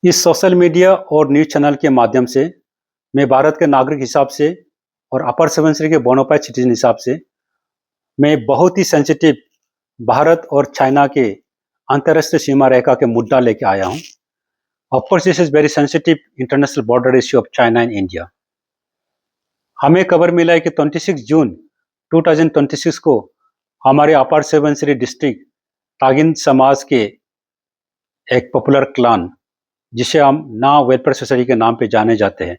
इस social media और news channel के माध्यम से मैं भारत के नागरिक हिसाब से और अपर सुबनसिरी के बोनाफाइड सिटीजन हिसाब से मैं बहुत ही सेंसिटिव भारत और चाइना के अंतर्राष्ट्रीय सीमा रेखा के मुद्दा लेके आया हूँ। Of course this is very sensitive international border issue of China and India. हमें खबर मिला है कि 26 जून 2026 को हमारे अपर सुबनसिरी डिस्ट्रिक्ट तागिन समाज के एक पॉपुलर क्लान जिसे हम ना वेलफेयर सोसाइटी के नाम पे जाने जाते हैं,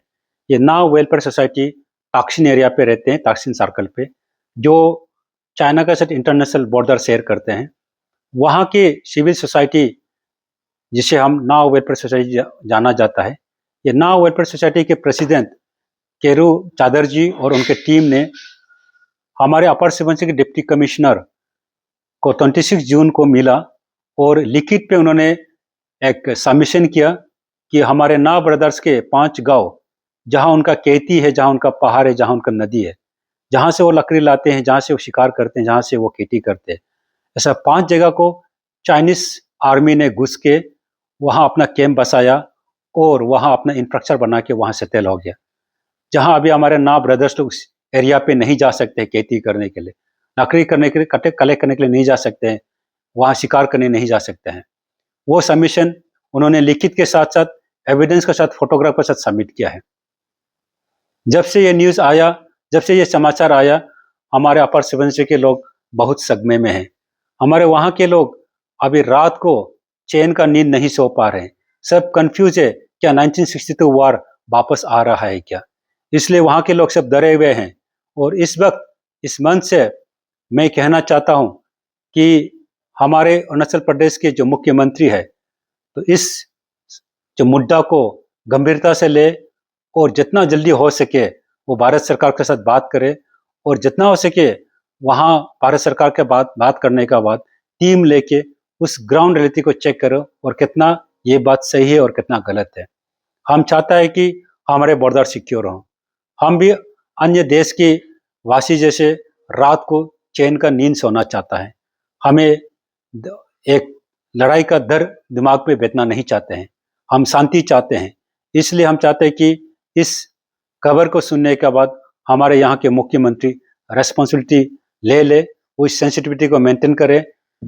ये ना वेलफेयर सोसाइटी ताक्सिन एरिया पे रहते हैं, ताक्सिन सर्कल पे, जो चाइना के साथ इंटरनेशनल बॉर्डर शेयर करते हैं। वहाँ की सिविल सोसाइटी जिसे हम ना वेलफेयर सोसाइटी जाना जाता है, ये ना वेलफेयर सोसाइटी के प्रेसिडेंट केरू चादर जी और उनके टीम ने हमारे अपर सुबनसिरी के डिप्टी कमिश्नर को 26 जून को मिला और लिखित पे उन्होंने एक सबमिशन किया कि हमारे ना ब्रदर्स के 5 गांव जहां उनका खेती है, जहां उनका पहाड़ है, जहां उनका नदी है, जहां से वो लकड़ी लाते हैं, जहां से वो शिकार करते हैं, जहां से वो खेती करते हैं, ऐसा 5 जगह को चाइनीज आर्मी ने घुस के वहां अपना कैंप बसाया और वहां अपना इंफ्रास्ट्रक्चर बना के वहां सेटल हो गया। जहां अभी हमारे ना ब्रदर्स लोग उस एरिया पे नहीं जा सकते खेती करने के लिए, लकड़ी करने के लिए, कलेक्ट करने के लिए नहीं जा सकते हैं, वहां शिकार करने नहीं जा सकते हैं। वो सबमिशन उन्होंने लिखित के साथ साथ एविडेंस के साथ फोटोग्राफ के साथ सबमिट किया है। जब से ये न्यूज़ आया, जब से ये समाचार आया, हमारे अपर सुबनसिरी के लोग बहुत सदमे में हैं। हमारे वहाँ के लोग अभी रात को चैन का नींद नहीं सो पा रहे हैं। सब कंफ्यूज है, क्या 1962 वार वापस आ रहा है क्या? इसलिए वहाँ के लोग सब डरे हुए हैं। और इस वक्त इस मंच से मैं कहना चाहता हूँ कि हमारे अरुणाचल प्रदेश के जो मुख्यमंत्री है, तो इस जो मुद्दा को गंभीरता से ले और जितना जल्दी हो सके वो भारत सरकार के साथ बात करे और जितना हो सके वहाँ भारत सरकार के बात करने का बाद टीम लेके उस ग्राउंड रियलिटी को चेक करो और कितना ये बात सही है और कितना गलत है। हम चाहता है कि हमारे बॉर्डर सिक्योर हो। हम भी अन्य देश के वासी जैसे रात को चैन का नींद सोना चाहता है। हमें एक लड़ाई का डर दिमाग पे बैठना नहीं चाहते हैं। हम शांति चाहते हैं। इसलिए हम चाहते हैं कि इस खबर को सुनने के बाद हमारे यहाँ के मुख्यमंत्री रेस्पॉन्सिबिलिटी ले उस सेंसिटिविटी को मेंटेन करें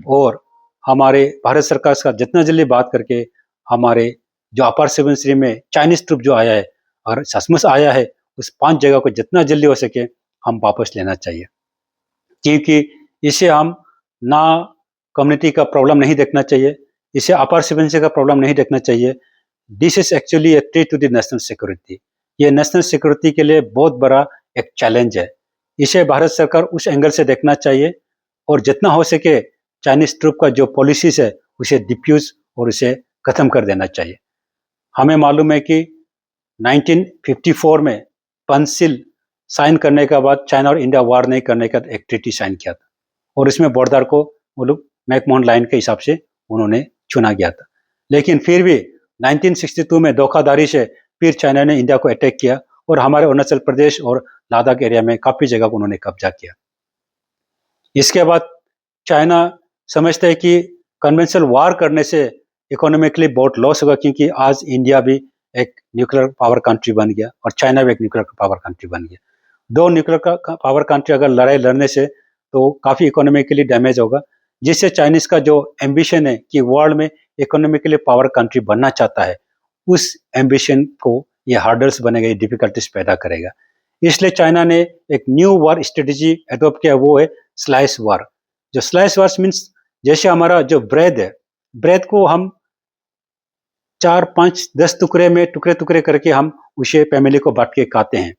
और हमारे भारत सरकार का जितना जल्दी बात करके हमारे जो अपर सुबनसिरी में चाइनीज ट्रूप जो आया है और सचमुच आया है, उस 5 जगह को जितना जल्दी हो सके हम वापस लेना चाहिए, क्योंकि इसे हम ना कम्युनिटी का प्रॉब्लम नहीं देखना चाहिए, इसे अपर सुबनसिरी का प्रॉब्लम नहीं देखना चाहिए। This is actually a threat to the national security. ये नेशनल सिक्योरिटी के लिए बहुत बड़ा एक चैलेंज है। इसे भारत सरकार उस एंगल से देखना चाहिए और जितना हो सके चाइनीज ट्रूप का जो पॉलिसीज है उसे डिफ्यूज और उसे खत्म कर देना चाहिए। हमें मालूम है कि 1954 में पंचशील साइन करने के बाद चाइना और इंडिया वार नहीं करने का एक ट्रीटी साइन किया था और इसमें बॉर्डर को वो लोग मैकमोहन लाइन के हिसाब से उन्होंने चुना गया था। लेकिन फिर भी 1962 में धोखाधड़ी से फिर चाइना ने इंडिया को अटैक किया और हमारे अरुणाचल प्रदेश और लद्दाख एरिया में काफी जगह को उन्होंने कब्जा किया। इसके बाद चाइना समझता है कि कन्वेंशनल वार करने से इकोनॉमिकली बहुत लॉस होगा, क्योंकि आज इंडिया भी एक न्यूक्लियर पावर कंट्री बन गया और चाइना भी एक न्यूक्लियर पावर कंट्री बन गया। दो न्यूक्लियर पावर कंट्री अगर लड़ाई लड़ने से तो काफी इकोनॉमिकली डैमेज होगा, जिससे चाइनीज का जो एम्बिशन है कि वर्ल्ड में इकोनॉमिकली पावर कंट्री बनना चाहता है, उस एम्बिशन को ये हार्डल्स बनेगा, ये डिफिकल्टीज पैदा करेगा। इसलिए चाइना ने एक न्यू वार स्ट्रेटेजी एडॉप्ट किया, वो है स्लाइस वार। जो स्लाइस वार मीन्स जैसे हमारा जो ब्रेड है, ब्रेड को हम 4, 5, 10 टुकड़े में टुकड़े करके हम उसे फैमिली को बांट के खाते हैं।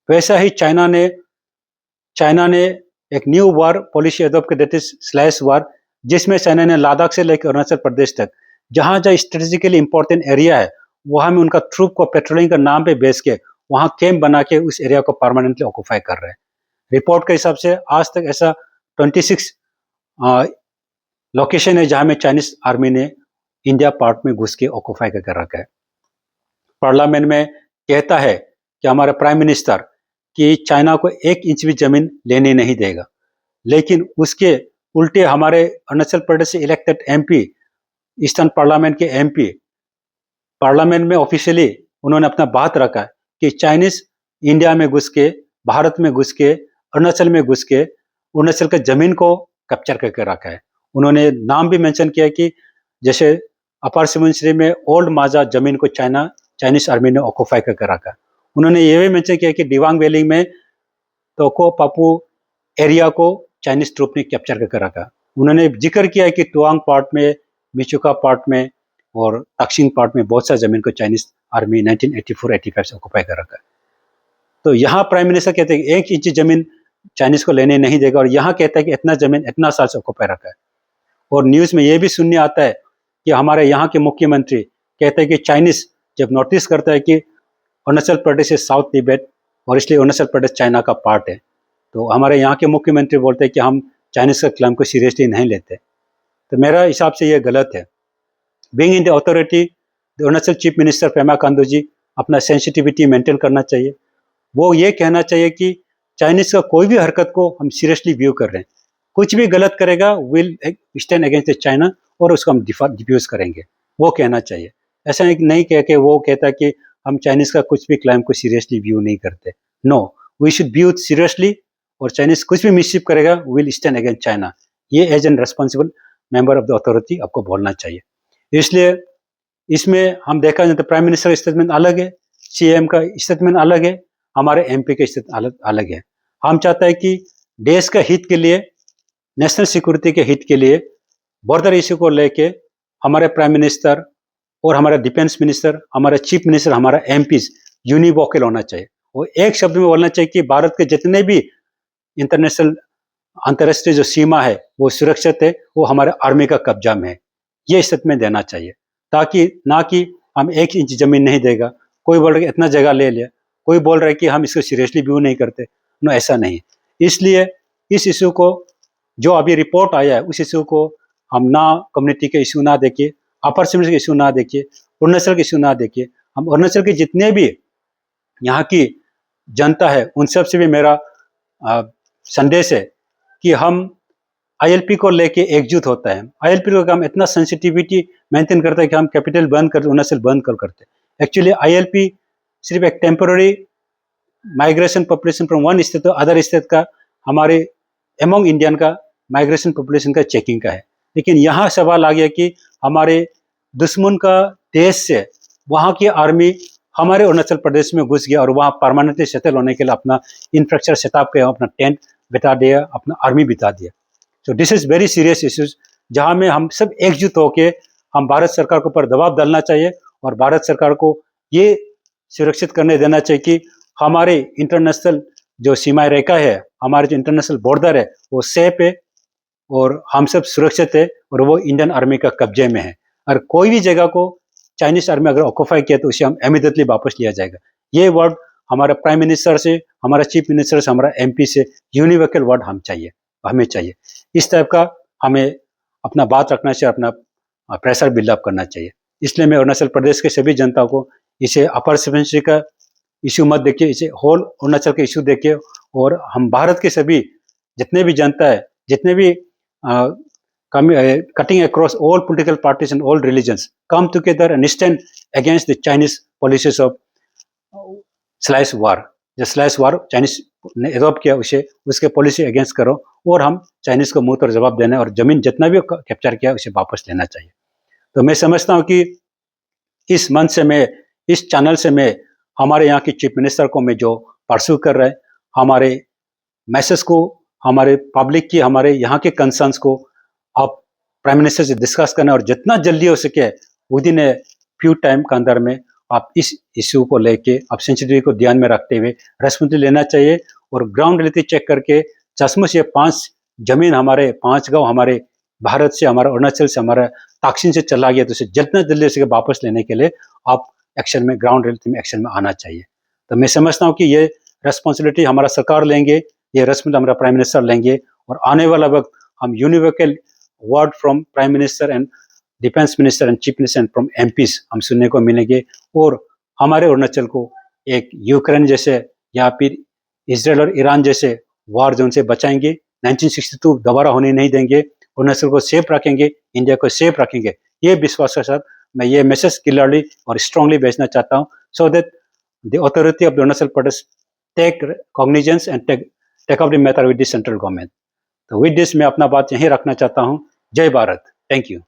वैसा ही चाइना ने एक न्यू वार पॉलिसी एडॉप्ट की, दैट इज स्लाइस वार, जिसमें चाइना ने लद्दाख से लेकर अरुणाचल प्रदेश तक जहां जहां स्ट्रेटेजिकली इंपॉर्टेंट एरिया है वहां में उनका ट्रूप को पेट्रोलिंग के नाम पे बेच के वहां कैंप बना के उस एरिया को परमानेंटली ऑक्यूपाई कर रहे हैं। रिपोर्ट के हिसाब से आज तक ऐसा 26 लोकेशन है जहां में चाइनीज आर्मी ने इंडिया पार्ट में घुस के ऑक्यूपाई कर रखा है। पार्लियामेंट में कहता है कि हमारा प्राइम मिनिस्टर कि चाइना को 1 इंच भी जमीन लेने नहीं देगा, लेकिन उसके उल्टे हमारे अरुणाचल प्रदेश से इलेक्टेड एमपी, ईस्टर्न पार्लियामेंट के एमपी पार्लियामेंट में ऑफिशियली उन्होंने अपना बात रखा है कि चाइनीज इंडिया में घुस के, भारत में घुस के, अरुणाचल में घुस के अरुणाचल के जमीन को कैप्चर करके रखा है। उन्होंने नाम भी मेंशन किया कि जैसे अपर सुबनसिरी में ओल्ड माजा जमीन को चाइनीज आर्मी ने ऑक्युपाई करके रखा है। उन्होंने ये भी मेंशन किया कि दिवांग वैली में तोको पापू एरिया को चाइनीज ट्रूप ने कैप्चर करके रखा। उन्होंने जिक्र किया कि तुआंग पार्ट में, मिचुका पार्ट में और तक्षिंग पार्ट में बहुत सा जमीन को चाइनीज आर्मी 1984-85 से ऑक्युपाई कर रखा है। तो यहाँ प्राइम मिनिस्टर कहते हैं कि 1 इंच जमीन चाइनीज को लेने नहीं देगा, और यहाँ कहता है कि इतना जमीन इतना साल से ऑक्युपाई रखा है। और न्यूज में ये भी सुनने आता है कि हमारे यहाँ के मुख्यमंत्री कहते हैं कि चाइनीज जब नोटिस करता है कि अरुणाचल प्रदेश है साउथ तिब्बत और इसलिए अरुणाचल प्रदेश चाइना का पार्ट है, तो हमारे यहाँ के मुख्यमंत्री बोलते हैं कि हम चाइनीज का क्लेम को सीरियसली नहीं लेते। तो मेरा हिसाब से ये गलत है। Being in the authority, Arunachal chief minister Pema Khandu ji अपना सेंसिटिविटी मेंटेन करना चाहिए। वो ये कहना चाहिए कि चाइनीज का कोई भी हरकत को हम सीरियसली व्यू कर रहे हैं, कुछ भी गलत करेगा will stand against the China और उसको हम डिफ्यूज करेंगे, वो कहना चाहिए। ऐसा नहीं कह के वो कहता कि हम चाइनीज का कुछ भी क्लेम को सीरियसली व्यू नहीं करते। No, we should view seriously, और चाइनीज कुछ भी मिसशिप करेगा विल स्टैंड अगेंस्ट चाइना। ये as an responsible member of the authority आपको बोलना चाहिए। इसलिए इसमें हम देखा जाए तो प्राइम मिनिस्टर का स्टेटमेंट अलग है, सीएम का स्टेटमेंट अलग है, हमारे एमपी का स्टेटमेंट अलग है। हम चाहते हैं कि देश का हित के लिए, नेशनल सिक्योरिटी के हित के लिए बॉर्डर इश्यू को लेके हमारे प्राइम मिनिस्टर और हमारा डिफेंस मिनिस्टर, हमारा चीफ मिनिस्टर, हमारा एमपीज यूनिवोकल होना चाहिए। वो एक शब्द में बोलना चाहिए कि भारत के जितने भी इंटरनेशनल अंतर्राष्ट्रीय जो सीमा है वो सुरक्षित है, वो हमारे आर्मी का कब्जा में है। ये स्टेटमेंट देना चाहिए, ताकि ना कि हम 1 इंच जमीन नहीं देगा, कोई बोल रहा है इतना जगह ले लिया, कोई बोल रहा है कि हम इसको सीरियसली व्यू नहीं करते। नो, ऐसा नहीं। इसलिए इस इशू को, जो अभी रिपोर्ट आया है, उस इशू को हम ना कम्युनिटी के इशू ना देखिए, अपर सिमर के इशू ना देखिए, अरुणाचल के इशू ना देखिए। हम अरुणाचल के जितने भी यहाँ की जनता है उन सब से भी मेरा संदेश है कि हम आईएलपी को लेके एकजुट होता है। आईएलपी को हम इतना सेंसिटिविटी मेंटेन करते हैं कि हम कैपिटल बंद कर, अरुणाचल बंद कर करते। एक्चुअली आईएलपी सिर्फ एक temporary migration population from one state to other state का, हमारे एमोंग इंडियन का माइग्रेशन पॉपुलेशन का चेकिंग का है। लेकिन यहाँ सवाल आ गया कि हमारे दुश्मन का देश से वहाँ की आर्मी हमारे अरुणाचल प्रदेश में घुस गया और वहाँ परमानेंटली सेटल होने के लिए अपना इंफ्रास्ट्रक्चर सेटअप किया, अपना टेंट बिता दिया, अपना आर्मी बिता दिया। तो this is very serious issues, जहाँ में हम सब एकजुट होकर हम भारत सरकार के ऊपर दबाव डालना चाहिए और भारत सरकार को ये सुरक्षित करने देना चाहिए कि हमारे इंटरनेशनल जो सीमा रेखा है, हमारे जो इंटरनेशनल बॉर्डर है वो सेफ है और हम सब सुरक्षित है और वो इंडियन आर्मी का कब्जे में है। और कोई भी जगह को चाइनीज आर्मी अगर ऑक्युपाई किया तो उसे हम इमीडिएटली वापस लिया जाएगा। ये वर्ड हमारे प्राइम मिनिस्टर से, हमारा चीफ मिनिस्टर से, हमारा एमपी से यूनिवर्सल वर्ड हमें चाहिए। इस टाइप का हमें अपना बात रखना चाहिए, अपना प्रेशर बिल्डअप करना चाहिए। इसलिए मैं अरुणाचल प्रदेश के सभी जनता को इसे अपर सुबनसिरी का इशू मत देखिए, इसे होल अरुणाचल का इशू देखिए, और हम भारत के सभी जितने भी जनता है, जितने भी cutting across all political parties and all religions, come together and stand against the Chinese policies of slash war. जो स्लैश वार चाइनीज ने एडॉप्ट किया उसके पॉलिसी अगेंस्ट करो और हम चाइनीज को मुंह पर जवाब देना है और जमीन जितना भी कैप्चर किया उसे वापस लेना चाहिए। तो मैं समझता हूँ कि इस मंच से मैं, इस चैनल से मैं हमारे यहाँ की चीफ मिनिस्टर को मैं जो परस्यू कर रहे हैं, हमारे मैसेज को, हमारे पब्लिक की, हमारे यहाँ के कंसर्न्स को आप प्राइम मिनिस्टर से डिस्कस करना और जितना जल्दी हो सके with in a few time के अंदर में आप इस इश्यू को लेके आप सेंसिटिविटी को ध्यान में रखते हुए रेस्पॉन्सिबिलिटी लेना चाहिए और ग्राउंड रियलिटी चेक करके चश्मश ये 5 जमीन हमारे 5 गांव हमारे भारत से, हमारा अरुणाचल से, हमारा ताक्सिन से चला गया, तो उसे जितना जल्दी हो सके वापस लेने के लिए आप एक्शन में, ग्राउंड रियलिटी में एक्शन में आना चाहिए। तो मैं समझता हूँ कि ये रेस्पॉन्सिबिलिटी हमारा सरकार लेंगे, ये रेस्पॉन्सिबिलिटी हमारा प्राइम मिनिस्टर लेंगे और आने वाला वक्त हम universal word from prime minister and defence minister and chief minister and from MPs हम सुनने को मिलेंगे और हमारे अरुणाचल को एक यूक्रेन जैसे या फिर इजराइल और ईरान जैसे वार जोन से बचाएंगे। 1962 दोबारा होने नहीं देंगे, अरुणाचल को सेफ रखेंगे, इंडिया को सेफ रखेंगे। ये विश्वास के साथ मैं ये मैसेज क्लियरली और स्ट्रांगली भेजना चाहता हूँ, so that the authority of the Arunachal Pradesh take cognisance and take up the matter with the central government. तो विद दिस मैं अपना बात यहीं रखना चाहता हूँ। जय भारत। Thank you.